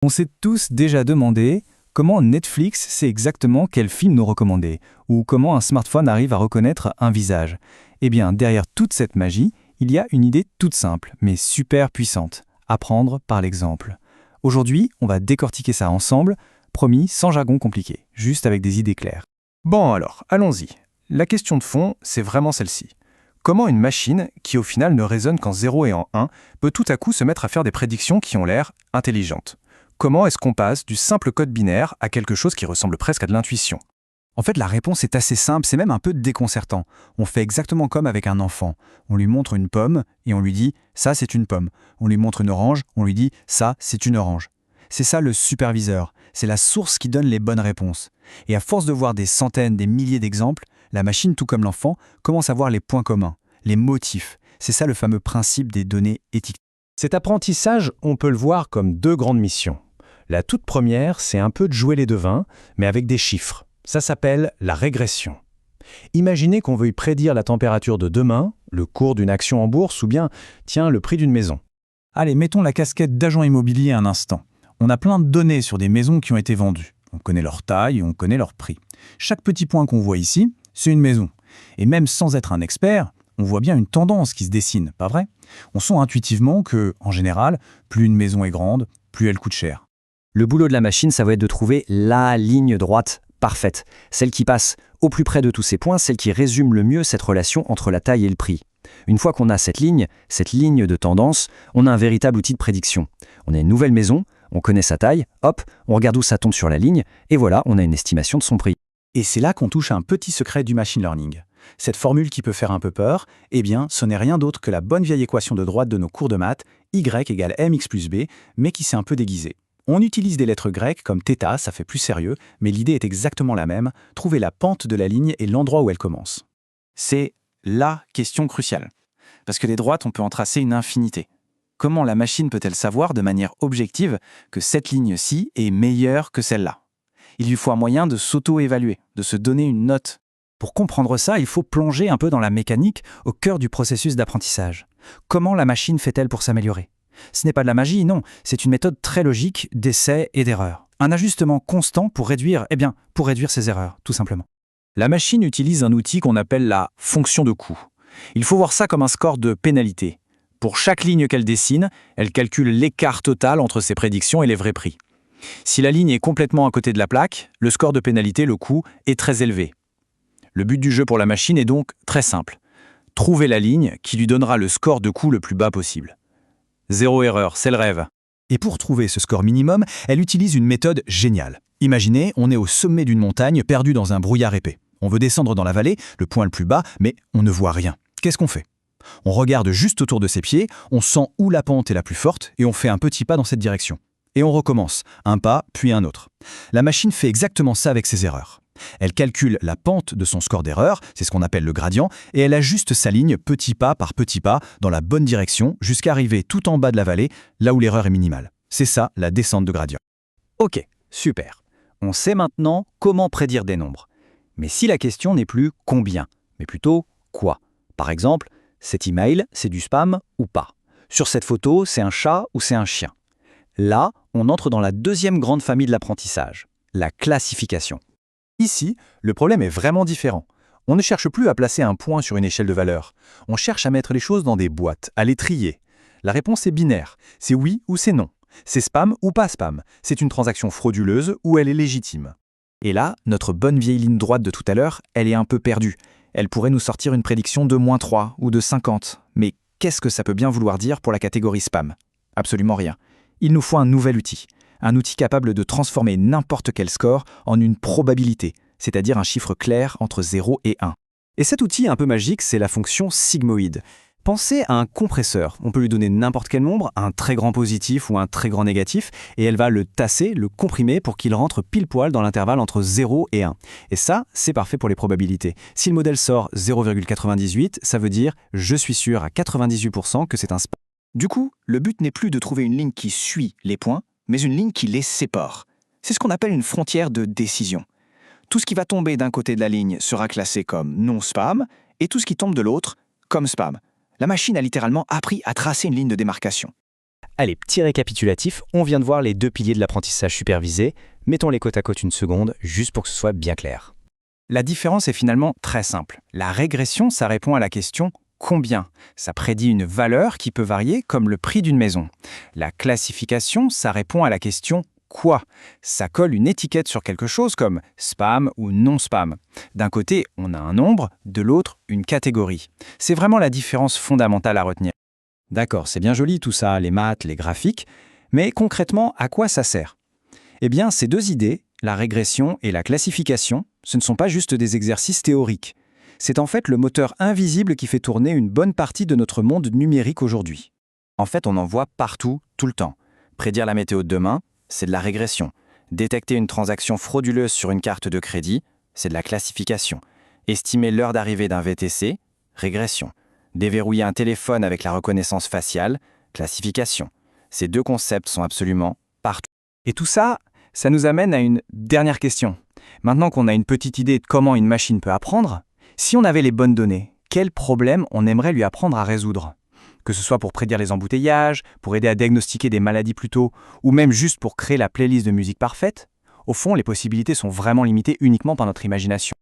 On s'est tous déjà demandé comment Netflix sait exactement quel film nous recommander, ou comment un smartphone arrive à reconnaître un visage. Eh bien, derrière toute cette magie, il y a une idée toute simple, mais super puissante. Apprendre par l'exemple. Aujourd'hui, on va décortiquer ça ensemble, promis, sans jargon compliqué, juste avec des idées claires. Bon alors, allons-y. La question de fond, c'est vraiment celle-ci. Comment une machine, qui au final ne raisonne qu'en 0 et en 1, peut tout à coup se mettre à faire des prédictions qui ont l'air intelligentes? Comment est-ce qu'on passe du simple code binaire à quelque chose qui ressemble presque à de l'intuition? En fait, la réponse est assez simple, c'est même un peu déconcertant. On fait exactement comme avec un enfant. On lui montre une pomme et on lui dit « ça, c'est une pomme ». On lui montre une orange, on lui dit « ça, c'est une orange ». C'est ça le superviseur, c'est la source qui donne les bonnes réponses. Et à force de voir des centaines, des milliers d'exemples, la machine, tout comme l'enfant, commence à voir les points communs, les motifs. C'est ça le fameux principe des données éthiques. Cet apprentissage, on peut le voir comme deux grandes missions. La toute première, c'est un peu de jouer les devins, mais avec des chiffres. Ça s'appelle la régression. Imaginez qu'on veuille prédire la température de demain, le cours d'une action en bourse ou bien, tiens, le prix d'une maison. Allez, mettons la casquette d'agent immobilier un instant. On a plein de données sur des maisons qui ont été vendues. On connaît leur taille, on connaît leur prix. Chaque petit point qu'on voit ici, c'est une maison. Et même sans être un expert, on voit bien une tendance qui se dessine, pas vrai? On sent intuitivement que, en général, plus une maison est grande, plus elle coûte cher. Le boulot de la machine, ça va être de trouver la ligne droite parfaite, celle qui passe au plus près de tous ces points, celle qui résume le mieux cette relation entre la taille et le prix. Une fois qu'on a cette ligne de tendance, on a un véritable outil de prédiction. On a une nouvelle maison, on connaît sa taille, hop, on regarde où ça tombe sur la ligne, et voilà, on a une estimation de son prix. Et c'est là qu'on touche à un petit secret du machine learning. Cette formule qui peut faire un peu peur, eh bien, ce n'est rien d'autre que la bonne vieille équation de droite de nos cours de maths, y égale mx plus b, mais qui s'est un peu déguisée. On utilise des lettres grecques comme θ, ça fait plus sérieux, mais l'idée est exactement la même, trouver la pente de la ligne et l'endroit où elle commence. C'est la question cruciale. Parce que les droites, on peut en tracer une infinité. Comment la machine peut-elle savoir de manière objective que cette ligne-ci est meilleure que celle-là? Il lui faut un moyen de s'auto-évaluer, de se donner une note. Pour comprendre ça, il faut plonger un peu dans la mécanique, au cœur du processus d'apprentissage. Comment la machine fait-elle pour s'améliorer? Ce n'est pas de la magie, non, c'est une méthode très logique d'essai et d'erreur. Un ajustement constant pour réduire ses erreurs, tout simplement. La machine utilise un outil qu'on appelle la fonction de coût. Il faut voir ça comme un score de pénalité. Pour chaque ligne qu'elle dessine, elle calcule l'écart total entre ses prédictions et les vrais prix. Si la ligne est complètement à côté de la plaque, le score de pénalité, le coût, est très élevé. Le but du jeu pour la machine est donc très simple. Trouver la ligne qui lui donnera le score de coût le plus bas possible. Zéro erreur, c'est le rêve. Et pour trouver ce score minimum, elle utilise une méthode géniale. Imaginez, on est au sommet d'une montagne perdu dans un brouillard épais. On veut descendre dans la vallée, le point le plus bas, mais on ne voit rien. Qu'est-ce qu'on fait? On regarde juste autour de ses pieds, on sent où la pente est la plus forte et on fait un petit pas dans cette direction. Et on recommence, un pas, puis un autre. La machine fait exactement ça avec ses erreurs. Elle calcule la pente de son score d'erreur, c'est ce qu'on appelle le gradient, et elle ajuste sa ligne petit pas par petit pas dans la bonne direction jusqu'à arriver tout en bas de la vallée, là où l'erreur est minimale. C'est ça, la descente de gradient. Ok, super. On sait maintenant comment prédire des nombres. Mais si la question n'est plus combien, mais plutôt quoi? Par exemple, cet email, c'est du spam ou pas? Sur cette photo, c'est un chat ou c'est un chien? Là, on entre dans la deuxième grande famille de l'apprentissage, la classification. Ici, le problème est vraiment différent. On ne cherche plus à placer un point sur une échelle de valeur. On cherche à mettre les choses dans des boîtes, à les trier. La réponse est binaire. C'est oui ou c'est non. C'est spam ou pas spam. C'est une transaction frauduleuse ou elle est légitime. Et là, notre bonne vieille ligne droite de tout à l'heure, elle est un peu perdue. Elle pourrait nous sortir une prédiction de -3 ou de 50. Mais qu'est-ce que ça peut bien vouloir dire pour la catégorie spam? Absolument rien. Il nous faut un nouvel outil. Un outil capable de transformer n'importe quel score en une probabilité, c'est-à-dire un chiffre clair entre 0 et 1. Et cet outil un peu magique, c'est la fonction sigmoïde. Pensez à un compresseur. On peut lui donner n'importe quel nombre, un très grand positif ou un très grand négatif, et elle va le tasser, le comprimer pour qu'il rentre pile poil dans l'intervalle entre 0 et 1. Et ça, c'est parfait pour les probabilités. Si le modèle sort 0,98, ça veut dire « je suis sûr à 98% que c'est un spam ». Du coup, le but n'est plus de trouver une ligne qui suit les points, mais une ligne qui les sépare. C'est ce qu'on appelle une frontière de décision. Tout ce qui va tomber d'un côté de la ligne sera classé comme non spam, et tout ce qui tombe de l'autre comme spam. La machine a littéralement appris à tracer une ligne de démarcation. Allez, petit récapitulatif, on vient de voir les 2 piliers de l'apprentissage supervisé. Mettons-les côte à côte une seconde, juste pour que ce soit bien clair. La différence est finalement très simple. La régression, ça répond à la question combien. Ça prédit une valeur qui peut varier comme le prix d'une maison. La classification, ça répond à la question quoi. Ça colle une étiquette sur quelque chose comme spam ou non spam. D'un côté, on a un nombre, de l'autre, une catégorie. C'est vraiment la différence fondamentale à retenir. D'accord, c'est bien joli tout ça, les maths, les graphiques, mais concrètement, à quoi ça sert? Eh bien, ces 2 idées, la régression et la classification, ce ne sont pas juste des exercices théoriques. C'est en fait le moteur invisible qui fait tourner une bonne partie de notre monde numérique aujourd'hui. En fait, on en voit partout, tout le temps. Prédire la météo de demain, c'est de la régression. Détecter une transaction frauduleuse sur une carte de crédit, c'est de la classification. Estimer l'heure d'arrivée d'un VTC, régression. Déverrouiller un téléphone avec la reconnaissance faciale, classification. Ces 2 concepts sont absolument partout. Et tout ça, ça nous amène à une dernière question. Maintenant qu'on a une petite idée de comment une machine peut apprendre, si on avait les bonnes données, quel problème on aimerait lui apprendre à résoudre? Que ce soit pour prédire les embouteillages, pour aider à diagnostiquer des maladies plus tôt, ou même juste pour créer la playlist de musique parfaite, au fond, les possibilités sont vraiment limitées uniquement par notre imagination.